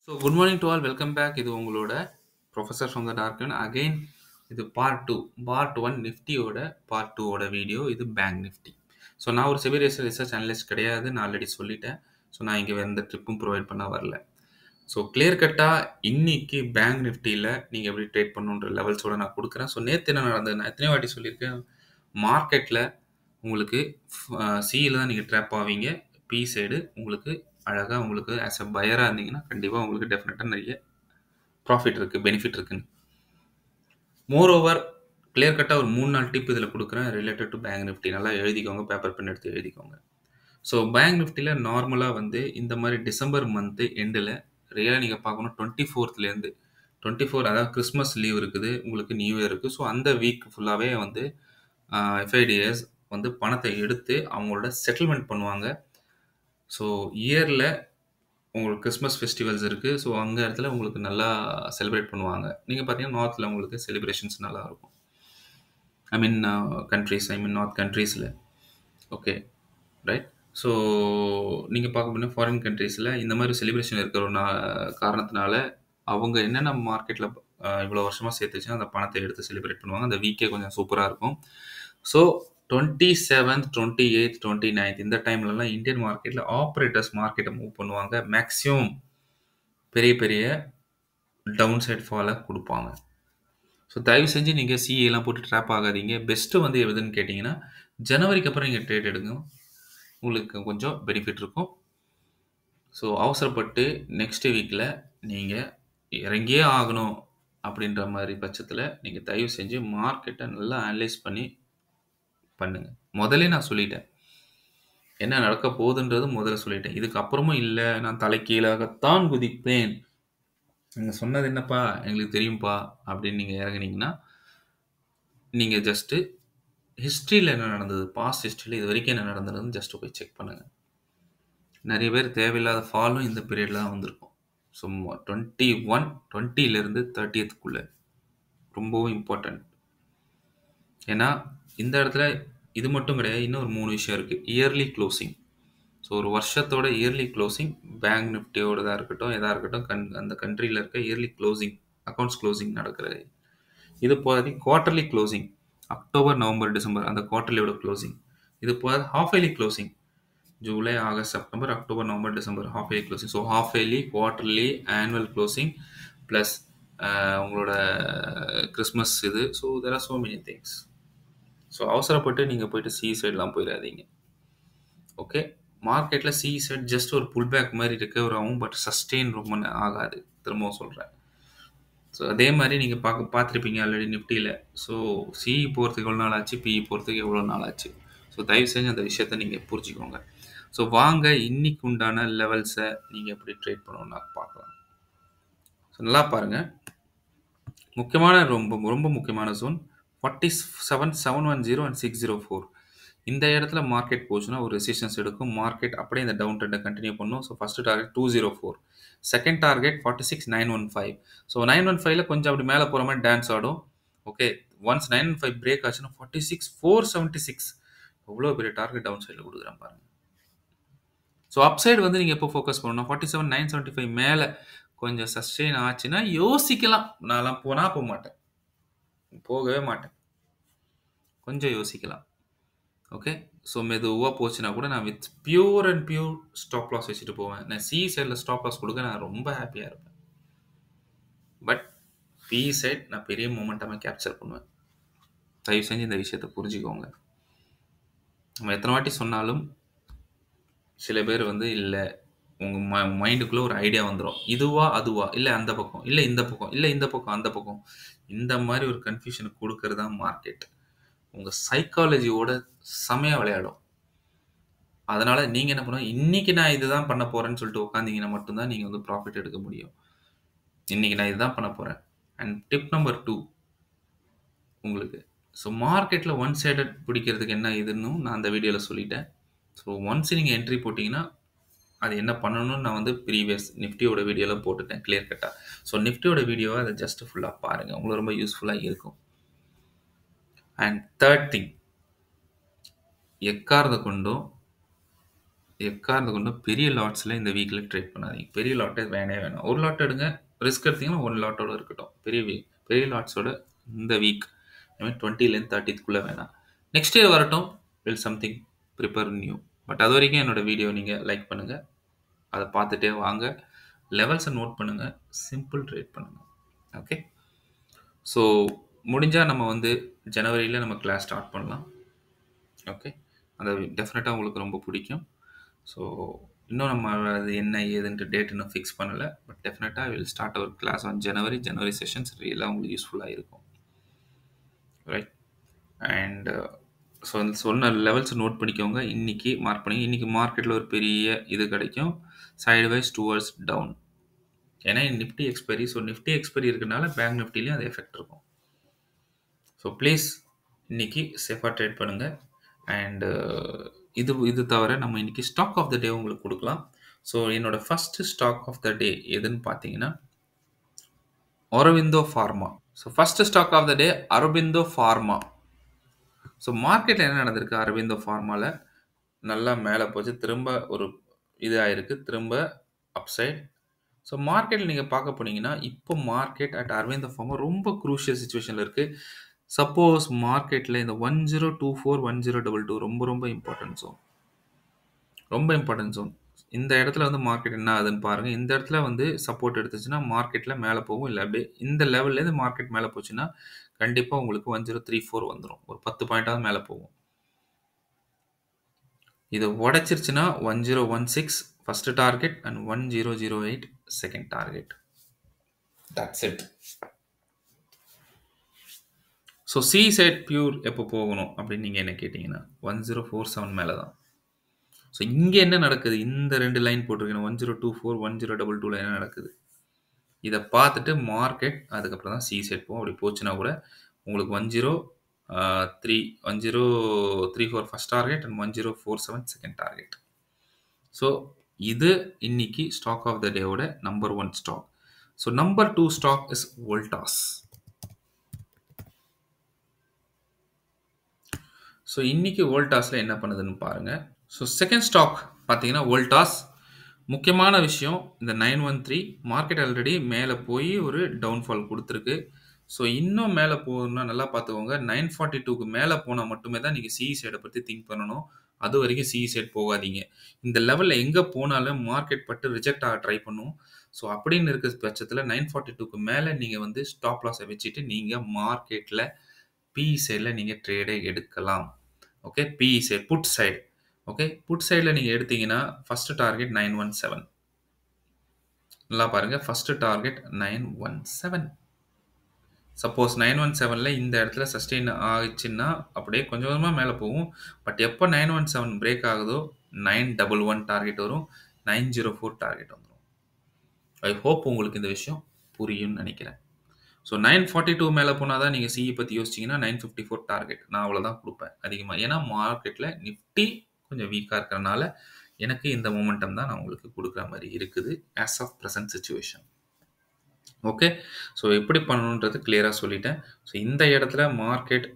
So good morning to all welcome back. இது உங்களோட professor from the dark one again. இது part one நிஃப்டியோட part டூவோட video. இது பேங்க் நிஃப்டி. ஸோ நான் ஒரு செபி ரிசர்ச் அனலிஸ்ட் கிடையாது, நான் ஆல்ரெடி சொல்லிட்டேன். ஸோ நான் இங்கே எந்த ட்ரிப்பும் ப்ரொவைட் பண்ண வரல. ஸோ கிளியர் கட்டாக இன்னைக்கு பேங்க் நிஃப்டியில் நீங்கள் எப்படி ட்ரேட் பண்ணணுன்ற லெவல்ஸோட நான் கொடுக்குறேன். ஸோ நேற்று என்ன நடந்தது, நான் எத்தனை வாட்டி சொல்லியிருக்கேன், மார்க்கெட்டில் உங்களுக்கு சியில் தான் நீங்கள் ட்ராப் ஆவீங்க. பி சைடு உங்களுக்கு அழகாக உங்களுக்கு ஆஸ் அ பையராக இருந்தீங்கன்னா கண்டிப்பாக உங்களுக்கு டெஃபினட்டாக நிறைய ப்ராஃபிட் இருக்குது, பெனிஃபிட் இருக்குன்னு. மோர் ஓவர் கிளியர் கட்டாக ஒரு 3-4 டிப் இதில் கொடுக்குறேன் ரிலேட்டட் டு பேங்க் நிஃப்டி. நல்லா எழுதிக்கோங்க, பேப்பர் பென் எடுத்து எழுதிக்கோங்க. ஸோ பேங்க் நிஃப்டியில் நார்மலாக வந்து இந்த மாதிரி டிசம்பர் மந்த்து எண்டில் ரியலாக நீங்கள் பார்க்கணும் 24th 24 அதாவது கிறிஸ்மஸ் லீவ் இருக்குது, உங்களுக்கு நியூ இயர் இருக்குது. ஸோ அந்த வீக் ஃபுல்லாகவே வந்து எஃப்ஐடிஎஸ் வந்து பணத்தை எடுத்து அவங்களோட செட்டில்மெண்ட் பண்ணுவாங்க. ஸோ இயரில் உங்களுக்கு கிறிஸ்மஸ் ஃபெஸ்டிவல்ஸ் இருக்குது. ஸோ அங்கே இடத்துல உங்களுக்கு நல்லா செலிப்ரேட் பண்ணுவாங்க. நீங்கள் பார்த்தீங்கன்னா நார்த்தில் உங்களுக்கு செலிப்ரேஷன்ஸ் நல்லா இருக்கும். நார்த் கண்ட்ரீஸில். Okay, right. ஸோ நீங்கள் பார்க்க போனால் ஃபாரின் கண்ட்ரீஸில் இந்த மாதிரி செலிப்ரேஷன் இருக்கிற ஒரு காரணத்தினால அவங்க என்னென்ன மார்க்கெட்டில் இவ்வளோ வருஷமாக சேர்த்து வச்சு அந்த பணத்தை எடுத்து செலிப்ரேட் பண்ணுவாங்க. அந்த வீக்கே கொஞ்சம் சூப்பராக இருக்கும். ஸோ 27th 28th 29th இந்த டைம்லலாம் இந்தியன் மார்க்கெட்டில் ஆப்ரேட்டர்ஸ் மார்க்கெட்டை மூவ் பண்ணுவாங்க. மேக்ஸிமம் பெரிய பெரிய டவுன் சைட் ஃபாலை கொடுப்பாங்க. ஸோ தயவு செஞ்சு நீங்கள் சிஏலாம் போட்டு ட்ராப் ஆகாதீங்க. பெஸ்ட்டு வந்து எதுன்னு கேட்டிங்கன்னா ஜனவரிக்கு அப்புறம் நீங்கள் ட்ரேட் எடுங்க, உங்களுக்கு கொஞ்சம் பெனிஃபிட் இருக்கும். ஸோ அவசரப்பட்டு நெக்ஸ்ட் வீக்கில் நீங்கள் இறங்கியே ஆகணும் அப்படின்ற மாதிரி பட்சத்தில் நீங்கள் தயவு செஞ்சு மார்க்கெட்டை நல்லா அனலைஸ் பண்ணி பண்ணுங்கள். முதல்ல நான் சொல்லிட்டேன் என்ன நடக்க போகுதுன்றது முதல்ல சொல்லிட்டேன். இதுக்கப்புறமும் இல்லை நான் தலைக்கீழாகத்தான் குதிப்பேன், நீங்கள் சொன்னது என்னப்பா எங்களுக்கு தெரியும்ப்பா அப்படின்னு நீங்கள் இறங்குனீங்கன்னா நீங்கள் ஜஸ்ட்டு ஹிஸ்ட்ரியில் என்ன நடந்தது, பாஸ்ட் ஹிஸ்ட்ரியில் இது வரைக்கும் என்ன நடந்ததுன்னு ஜஸ்ட்டு போய் செக் பண்ணுங்கள். நிறைய பேர் தேவையில்லாத ஃபாலும் இந்த பீரியடில் தான் வந்திருக்கும். ஸோ 20 30th ரொம்பவும் இம்பார்ட்டண்ட். ஏன்னா இந்த இடத்துல இது மட்டும் கிடையாது, இன்னும் ஒரு 3 விஷயம் இருக்குது. Yearly closing. ஸோ ஒரு வருஷத்தோட இயர்லி க்ளோசிங் பேங்க் நிஃப்டியோடதாக இருக்கட்டும், எதாக இருக்கட்டும், அந்த கண்ட்ரியில் இருக்க இயர்லி க்ளோசிங், அக்கௌண்ட்ஸ் க்ளோசிங் நடக்கிறது. இது போதாது quarterly closing, October November December அந்த குவார்ட்டர்லியோட க்ளோசிங். இது போதாது half yearly closing, July August September October November December half yearly closing. So half yearly, quarterly, annual closing plus உங்களோட கிறிஸ்மஸ் இது. So there are so many things. So அவசரப்பட்டு நீங்கள் போயிட்டு C சைட்லாம் போயிடாதீங்க. ஓகே, மார்க்கெட்டில் சி சைட் ஜஸ்ட் ஒரு pull back மாதிரி ரிகவர் ஆகும், பட் சஸ்டெயின் ரொம்ப ஆகாது, திரும்பவும் சொல்கிறேன். ஸோ அதே மாதிரி நீங்கள் பார்த்துருப்பீங்க ஆல்ரெடி நிஃப்டியில். ஸோ சிஇ போகிறதுக்கு எவ்வளோ நாள் ஆச்சு, பிஇ போகிறதுக்கு எவ்வளோ நாள் ஆச்சு. ஸோ தயவு செஞ்சு அந்த விஷயத்தை நீங்கள் புரிஞ்சுக்கோங்க. ஸோ வாங்க இன்னைக்கு உண்டான லெவல்ஸை நீங்கள் எப்படி ட்ரேட் பண்ணணும்னா பார்க்கலாம். ஸோ நல்லா பாருங்கள், முக்கியமான ரொம்ப ரொம்ப முக்கியமான ஜோன் 47,710 and 604. இந்த இடத்துல மார்க்கெட் போச்சுன்னா ஒரு ரெசிஸ்டன்ஸ் எடுக்கும். மார்க்கெட் அப்படியே இந்த டவுன் ட்ரெண்டை கண்டினியூ பண்ணும். So first target 204, second target 46,915. So 915ல் கொஞ்சம் அப்படி மேலே போகிற மாதிரி டான்ஸ் ஆடும். ஓகே, ஒன்ஸ் 915 பிரேக் ஆச்சுன்னா 46,476 எவ்வளோ பெரிய டார்கெட் டவுன் சைடில் கொடுக்குறேன் பாருங்கள். ஸோ அப் சைடு வந்து நீங்கள் எப்போ ஃபோக்கஸ் பண்ணணும், 47,975 மேலே கொஞ்சம் சஸ்டெயின் ஆச்சுன்னா யோசிக்கலாம். நான்லாம் போனால் போக மாட்டேன், போகவே மாட்டேன், கொஞ்சம் யோசிக்கலாம். ஓகே, ஸோ மெதுவாக போச்சுன்னா கூட நான் with pure and pure stop loss வச்சுட்டு போவேன். நான் சி சைடில் ஸ்டாப் லாஸ் கொடுக்க நான் ரொம்ப ஹாப்பியாக இருப்பேன். பட் பி சைட் நான் பெரிய மூமெண்ட்டாக கேப்சர் பண்ணுவேன். தயவு செஞ்சு இந்த விஷயத்தை புரிஞ்சுக்கோங்க. நம்ம எத்தனை வாட்டி சொன்னாலும் சில பேர் வந்து இல்லை, உங்கள் மைண்டுக்குள்ளே ஒரு ஐடியா வந்துடும், இதுவா அதுவா, இல்லை அந்த பக்கம், இல்லை இந்த பக்கம், இல்லை இந்த பக்கம் அந்த பக்கம், இந்த மாதிரி ஒரு கன்ஃபியூஷனை கொடுக்கறது தான் மார்க்கெட். உங்கள் சைக்காலஜியோட செமையாக விளையாடும். அதனால் நீங்கள் என்ன பண்ணுவோம், இன்றைக்கி நான் இதுதான் பண்ண போகிறேன்னு சொல்லிட்டு உட்காந்திங்கன்னா மட்டும்தான் நீங்கள் வந்து ப்ராஃபிட் எடுக்க முடியும். இன்றைக்கி நான் இதுதான் பண்ண போகிறேன். அண்ட் டிப் நம்பர் 2 உங்களுக்கு, ஸோ மார்க்கெட்டில் ஒன் சைடட் பிடிக்கிறதுக்கு என்ன இதுன்னு நான் அந்த வீடியோவில் சொல்லிட்டேன். ஸோ ஒன்ஸ் நீங்கள் என்ட்ரி போட்டிங்கன்னா அது என்ன பண்ணணும்னு நான் வந்து ப்ரீவியஸ் நிஃப்டியோட வீடியோவில் போட்டுட்டேன் கிளியர் கட்டாக. ஸோ நிஃப்டியோட வீடியோவை அதை ஜஸ்ட் ஃபுல்லாக பாருங்கள், உங்களுக்கு ரொம்ப யூஸ்ஃபுல்லாக இருக்கும். அண்ட் தேர்ட் திங், எக்காரதை கொண்டும் எக்காரணத்த கொண்டும் பெரிய லாட்ஸ்ல இந்த வீக்ல ட்ரேட் பண்ணாதீங்க. பெரிய லாட்டே வேணவே வேணாம். ஒரு லாட் எடுங்க. ரிஸ்க் எடுத்தீங்கன்னா 1 லாட்டோட இருக்கட்டும். பெரிய லாட்ஸோட இந்த வீக் ஐ மீன் 20லேருந்து 30க்குள்ள வேணாம். நெக்ஸ்ட் இயர் வரட்டும். Will something prepare new. But அது வரைக்கும் என்னோட வீடியோ நீங்க லைக் பண்ணுங்க. அத பார்த்துட்டே வாங்க. லெவல்ஸ நோட் பண்ணுங்க. சிம்பிள் ட்ரேட் பண்ணுங்க. ஓகே. ஸோ முடிஞ்சா நம்ம வந்து ஜனவரியில நம்ம கிளாஸ் ஸ்டார்ட் பண்ணலாம். ஓகே. அது டெஃபினட்டா உங்களுக்கு ரொம்ப பிடிக்கும். ஸோ இன்னும் நம்ம அது என்ன ஏதுன்ட்டு டேட் இன்னும் ஃபிக்ஸ் பண்ணல. பட் டெஃபினட்டா I will start our class on January sessions ரியலா உங்களுக்கு யூஸ்ஃபுல்லா இருக்கும். ரைட். அண்ட் ஸோ சொன்ன லெவல்ஸ் நோட் பண்ணிக்கோங்க. இன்னைக்கு மார்க் பண்ணி இன்னைக்கு மார்க்கெட்ல ஒரு பெரிய இது கிடைக்கும். சைடுவைஸ் டுவர்ட்ஸ் டவுன். ஏன்னா Nifty expiry. So Nifty expiry இருக்கனால பேங்க் நிஃப்டிலையும் அது எஃபெக்ட் இருக்கும். ஸோ ப்ளீஸ் இன்னைக்கு சேஃபாக ட்ரேட் பண்ணுங்க. அண்ட் இது தவிர நம்ம இன்னைக்கு ஸ்டாக் ஆஃப் த டே உங்களுக்கு கொடுக்கலாம். ஸோ என்னோட first stock of the day எதுன்னு பார்த்தீங்கன்னா Aurobindo pharma. So first stock of the day Aurobindo pharma. So மார்க்கெட்டில் என்ன நடந்திருக்கு? அரவிந்தோ ஃபார்மாவில் நல்லா மேலே போச்சு. திரும்ப ஒரு இது ஆயிருக்கு. திரும்ப அப்சைட். ஸோ மார்க்கெட்டில் நீங்கள் பார்க்க போனீங்கன்னா இப்போ மார்க்கெட் அட் அரவிந்தோ ஃபார்மா ரொம்ப குரூஷியல் சுச்சுவேஷனில் இருக்குது. சப்போஸ் மார்க்கெட்டில் இந்த 1024 1022 ரொம்ப ரொம்ப இம்பார்ட்டன்ட் ஜோன். ரொம்ப இம்பார்ட்டன்ட் ஜோன். இந்த இடத்துல வந்து மார்க்கெட் என்ன ஆகுதுன்னு பாருங்க. இந்த இடத்துல வந்து சப்போர்ட் எடுத்துச்சுன்னா மார்க்கெட்ல மேலே போகும். இல்லை அப்படியே இந்த லெவல்லேருந்து மார்க்கெட் மேலே போச்சுன்னா கண்டிப்பாக உங்களுக்கு 1034 வந்துடும். ஒரு 10 பாயிண்டாவது மேலே போகும். இதை உடைச்சிருச்சுன்னா 1016 first target and 1008 second target. That's it. So C side pure எப்போ போகணும் அப்படின்னு நீங்கள் என்ன கேட்டிங்கன்னா 1047 மேலே தான். ஸோ இங்கே என்ன நடக்குது? இந்த 2 லைன் போட்டிருக்கேன். 1024 1022 என்ன நடக்குது? இதை பார்த்துட்டு மார்க்கெட் அதுக்கப்புறம் தான் சி செட் போகும். அப்படி போச்சுன்னா கூட உங்களுக்கு 1034 first target and 1047 second target. So இது இன்னைக்கு ஸ்டாக் ஆஃப் த டேவோட number 1 stock. So number 2 stock is Voltas. So இன்னைக்கு வோல்டாஸ்ல என்ன பண்ணுதுன்னு பாருங்க. ஸோ செகண்ட் ஸ்டாக் பார்த்தீங்கன்னா வோல்டாஸ். முக்கியமான விஷயம் இந்த 913 மார்க்கெட் ஆல்ரெடி மேலே போய் ஒரு டவுன்ஃபால் கொடுத்துருக்கு. ஸோ இன்னும் மேலே போகணும்னா நல்லா பார்த்துக்கோங்க. 942க்கு மேலே போனால் மட்டுமே தான் நீங்கள் சிஇ சைடை பற்றி திங்க் பண்ணணும். அது வரைக்கும் சிஇ சைட் போகாதீங்க. இந்த லெவலில் எங்கே போனாலும் மார்க்கெட் பட்டு ரிஜெக்ட் ஆக ட்ரை பண்ணும். ஸோ அப்படின்னு இருக்கிற பட்சத்தில் 942க்கு மேலே நீங்கள் வந்து ஸ்டாப் லாஸை வச்சுட்டு நீங்கள் மார்க்கெட்டில் பிஇ சைடில் நீங்கள் ட்ரேடை எடுக்கலாம். Okay. PE side put side. Okay. Put சைடில் நீங்கள் எடுத்தீங்கன்னா ஃபர்ஸ்ட் டார்கெட் 917. நல்லா பாருங்க. First target 917. சப்போஸ் 917ல இந்த இடத்துல சஸ்டெயின் ஆகிச்சுன்னா அப்படியே கொஞ்சம் கொஞ்சமாக மேலே போகும். பட் எப்போ 917 பிரேக் ஆகுதோ 911 டார்கெட் வரும். 904 டார்கெட் வந்துடும். ஐ ஹோப் உங்களுக்கு இந்த விஷயம் புரியும்னு நினைக்கிறேன். ஸோ 942 மேலே போனால் தான் நீங்கள் சிஇ பற்றி யோசிச்சிங்கன்னா 954 டார்கெட். நான் அவ்வளோதான் கொடுப்பேன் அதிகமாக. ஏன்னா மார்க்கெட்டில் நிஃப்டி கொஞ்சம் வீக்காக இருக்கிறனால எனக்கு இந்த மொமெண்டம் தான் நான் உங்களுக்கு கொடுக்குற மாதிரி இருக்குது as of present situation. Okay. So எப்படி பண்ணணுன்றது கிளியராக சொல்லிட்டேன். ஸோ இந்த இடத்துல மார்க்கெட்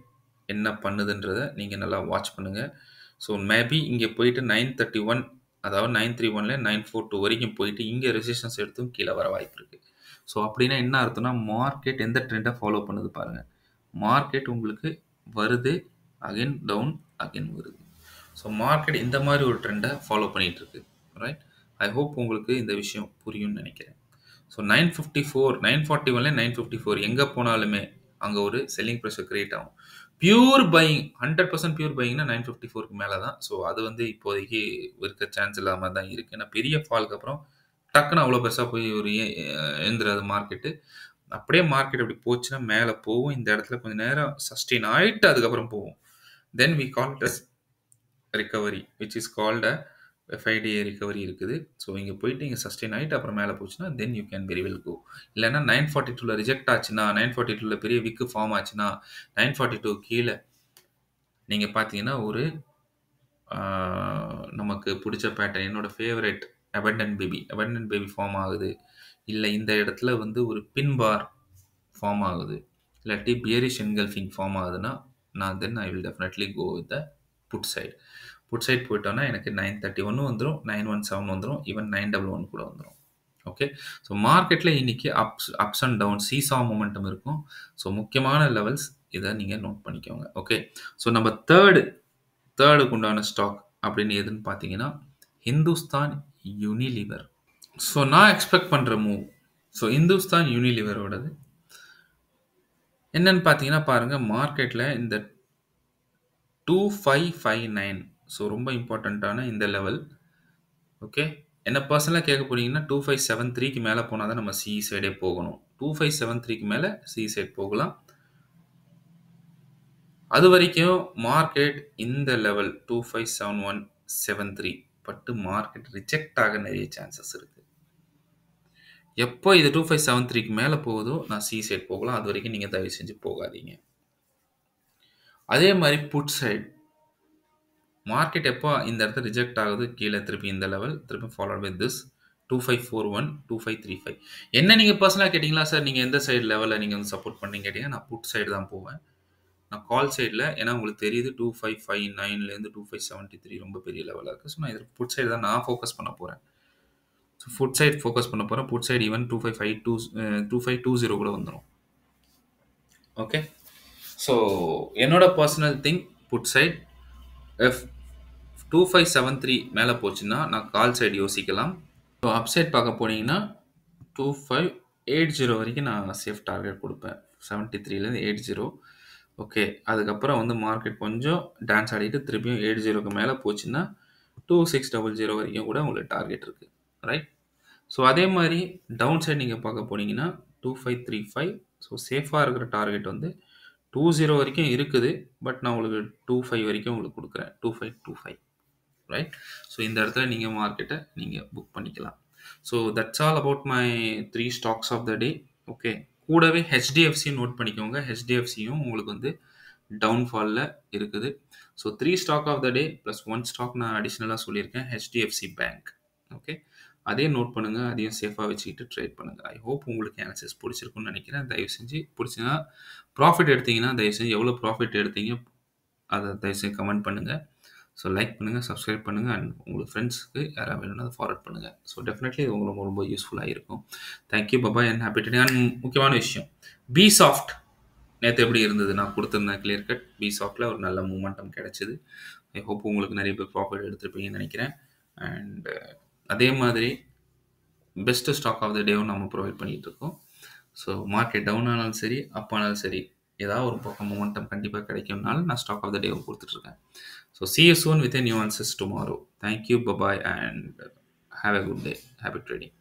என்ன பண்ணுதுன்றதை நீங்கள் நல்லா வாட்ச் பண்ணுங்கள். ஸோ மேபி இங்கே போயிட்டு 931 அதாவது 931ல 942 வரைக்கும் போயிட்டு இங்கே ரெசிஸ்டன்ஸ் எடுத்தும் கீழே வர வாய்ப்பு இருக்குது. ஸோ அப்படின்னா என்ன அர்த்தம்னா மார்க்கெட் எந்த ட்ரெண்டை ஃபாலோ பண்ணுது பாருங்கள். மார்க்கெட் உங்களுக்கு வருது, அகைன் டவுன், அகைன் வருது. ஸோ மார்க்கெட் இந்த மாதிரி ஒரு ட்ரெண்டை ஃபாலோ பண்ணிகிட்டு இருக்கு. ரைட். ஐ ஹோப் உங்களுக்கு இந்த விஷயம் புரியும்னு நினைக்கிறேன். ஸோ 954 941ல 954 எங்கே போனாலுமே அங்கே ஒரு செல்லிங் ப்ரெஷர் கிரியேட் ஆகும். பியூர் பையிங் 100% பியூர் பையிங்னா 954க்கு மேலே தான். ஸோ அது வந்து இப்போதைக்கு இருக்க சான்ஸ் இல்லாமல் தான் இருக்குது. ஏன்னா பெரிய ஃபாலுக்கு அப்புறம் டக்குன்னு அவ்வளோ பெருசாக போய் ஒரு எழுந்துறாது மார்க்கெட்டு. அப்படியே மார்க்கெட் அப்படி போச்சுன்னா மேலே போகும். இந்த இடத்துல கொஞ்சம் நேரம் சஸ்டெயின் ஆகிட்டு அதுக்கப்புறம் போகும். Then we call it as recovery which is called FIDA recovery இருக்குது. ஸோ இங்கே போயிட்டு இங்கே சஸ்டெயின் ஆகிட்டு அப்புறம் மேலே போச்சுன்னா then you can very well go. இல்லைன்னா 942ல ரிஜெக்ட் ஆச்சுன்னா 942ல பெரிய விக்கு ஃபார்ம் ஆச்சுன்னா 942 கீழே நீங்கள் பார்த்தீங்கன்னா ஒரு நமக்கு பிடிச்ச பேட்டர்ன் என்னோட ஃபேவரட் அபண்டன்ட் பேபி ஃபார்ம் ஆகுது. இல்லை இந்த இடத்துல வந்து ஒரு பின் பார் ஃபார்ம் ஆகுது. இல்லாட்டி பியரிஷ் என்கல்ஃபிங் ஃபார்ம் ஆகுதுன்னா நான் then I will definitely go with the put side. Put side போயிட்டோம்னா எனக்கு 931 வந்துரும், 917 வந்துரும், ஈவன் 911 கூட வந்துரும். ஓகே. ஸோ மார்க்கெட்ல இன்னைக்கு ups and down seesaw momentum இருக்கும். ஸோ முக்கியமான லெவல்ஸ் இத நீங்க நோட் பண்ணிக்கோங்க. ஓகே. ஸோ நம்ம தேர்டுக்கு உண்டான ஸ்டாக் அப்படின்னு எதுன்னு பார்த்தீங்கன்னா, ஹிந்துஸ்தான் யூனிலிவர். ஸோ நான் எக்ஸ்பெக்ட் பண்ற மூவ். ஸோ ஹிந்துஸ்தான் யூனிலிவரோடது என்னன்னு பார்த்தீங்கன்னா பாருங்க, மார்க்கெட்ல இந்த 2559 ஸோ ரொம்ப இம்பார்ட்டன்ட்டான இந்த லெவல். ஓகே. என்ன பர்சனலா கேட்க போனீங்கன்னா 2573க்கு மேல போனா தான் நம்ம சி சைடே போகணும். 2573க்கு மேல சி சைட் போகலாம். அது வரைக்கும் மார்க்கெட் இந்த லெவல் 257173 பட்டு மார்க்கெட் ரிஜெக்ட் ஆக நிறைய சான்சஸ் இருக்கு. எப்போ இது 2573க்கு மேல போகுதோ நான் சி சைட் போகலாம். அது வரைக்கும் நீங்க தயவு செஞ்சு போகாதீங்க. அதே மாதிரி புட் சைட் மார்க்கெட் எப்போ இந்த இடத்துல ரிஜெக்ட் ஆகுது, கீழே திருப்பி இந்த லெவல் திருப்பி ஃபாலோட் வித் திஸ் 2541 2535. என்ன நீங்க பர்சனலா கேட்டீங்களா சார், நீங்க எந்த சைடு லெவலில் நீங்க வந்து சப்போர்ட் பண்ணீங்க கேட்டீங்க, நான் புட் சைடு தான் போவேன். நான் கால் சைடில், ஏன்னா உங்களுக்கு தெரியுது 2559லேருந்து 2573 ரொம்ப பெரிய லெவலாக இருக்குது. ஸோ நான் இதில் புட் சைடு தான் நான் ஃபோக்கஸ் பண்ண போகிறேன். ஸோ புட் சைடு ஃபோக்கஸ் பண்ண போகிறேன். புட் சைடு ஈவன் 2520 கூட வந்துடும். ஓகே. ஸோ என்னோட personal thing put side. If 2573 மேலே போச்சுன்னா நான் கால் சைடு யோசிக்கலாம். ஸோ அப்சைட் பார்க்க போனீங்கன்னா 2580 வரைக்கும் நான் சேஃப் டார்கெட் கொடுப்பேன். 73லேருந்து 80. ஓகே. அதுக்கப்புறம் வந்து மார்க்கெட் கொஞ்சம் டான்ஸ் ஆடிட்டு திருப்பியும் 80க்கு மேலே போச்சுன்னா 2600 வரைக்கும் கூட உங்களுக்கு டார்கெட் இருக்குது. ரைட். ஸோ அதே மாதிரி டவுன் சைடு நீங்கள் பார்க்க போனீங்கன்னா 2535. ஸோ சேஃபாக இருக்கிற டார்கெட் வந்து 20 வரைக்கும் இருக்குது. பட் நான் உங்களுக்கு 25 வரைக்கும் உங்களுக்கு கொடுக்குறேன். 2525. ரைட். ஸோ இந்த இடத்துல நீங்கள் மார்க்கெட்டை நீங்கள் புக் பண்ணிக்கலாம். So that's all about my 3 stocks of the day. Okay. கூடவே ஹெச்டிஎஃப்சி நோட் பண்ணிக்கோங்க. ஹெச்டிஎஃப்சியும் உங்களுக்கு வந்து டவுன்ஃபாலில் இருக்குது. So 3 stock of the day plus 1 stock நான் அடிஷ்னலாக சொல்லியிருக்கேன், ஹெச்டிஎஃப்சி பேங்க். ஓகே. அதையும் நோட் பண்ணுங்கள், அதையும் சேஃபாக வச்சுக்கிட்டு ட்ரேட் பண்ணுங்கள். ஐ ஹோப் உங்களுக்கு அனாலிசிஸ் பிடிச்சிருக்குன்னு நினைக்கிறேன். தயவு செஞ்சு பிடிச்சிங்கன்னா ப்ராஃபிட் எடுத்தீங்கன்னா தயவு செஞ்சு எவ்வளோ ப்ராஃபிட் எடுத்தீங்க அதை தயவு செஞ்சு கமெண்ட் பண்ணுங்கள். ஸோ லைக் பண்ணுங்கள், சப்ஸ்கிரைப் பண்ணுங்கள், அண்ட் உங்களுக்கு ஃப்ரெண்ட்ஸுக்கு யாராவது வேணும்னா அதை ஃபார்வர்ட் பண்ணுங்கள். ஸோ டெஃபினெட்லி இது உங்களுக்கு ரொம்ப யூஸ்ஃபுல்லாக இருக்கும். Thank you, bye bye and happy today. And முக்கியமான விஷயம், பி சாஃப்ட் நேற்று எப்படி இருந்தது நான் கொடுத்துருந்தேன் கிளியர் கட். பி சாஃப்டில் ஒரு நல்ல மூமெண்டம் கிடைச்சிது. ஐ ஹோப் உங்களுக்கு நிறைய பேர் ப்ராஃபிட் எடுத்துருப்பீங்கன்னு நினைக்கிறேன். அண்ட் அதே மாதிரி பெஸ்ட்டு ஸ்டாக் ஆஃப் த டேவும் நம்ம ப்ரொவைட் பண்ணிகிட்டு இருக்கோம். ஸோ மார்க்கெட் டவுன் ஆனாலும் சரி, அப் ஆனாலும் சரி, ஏதாவது ஒரு பக்கம் மூமெண்டம் கண்டிப்பாக கிடைக்கும்னாலும் நான் ஸ்டாக் ஆஃப் த டேவும் கொடுத்துட்ருக்கேன். So see you soon with a new answers tomorrow. Thank you, bye-bye, and have a good day. Happy trading.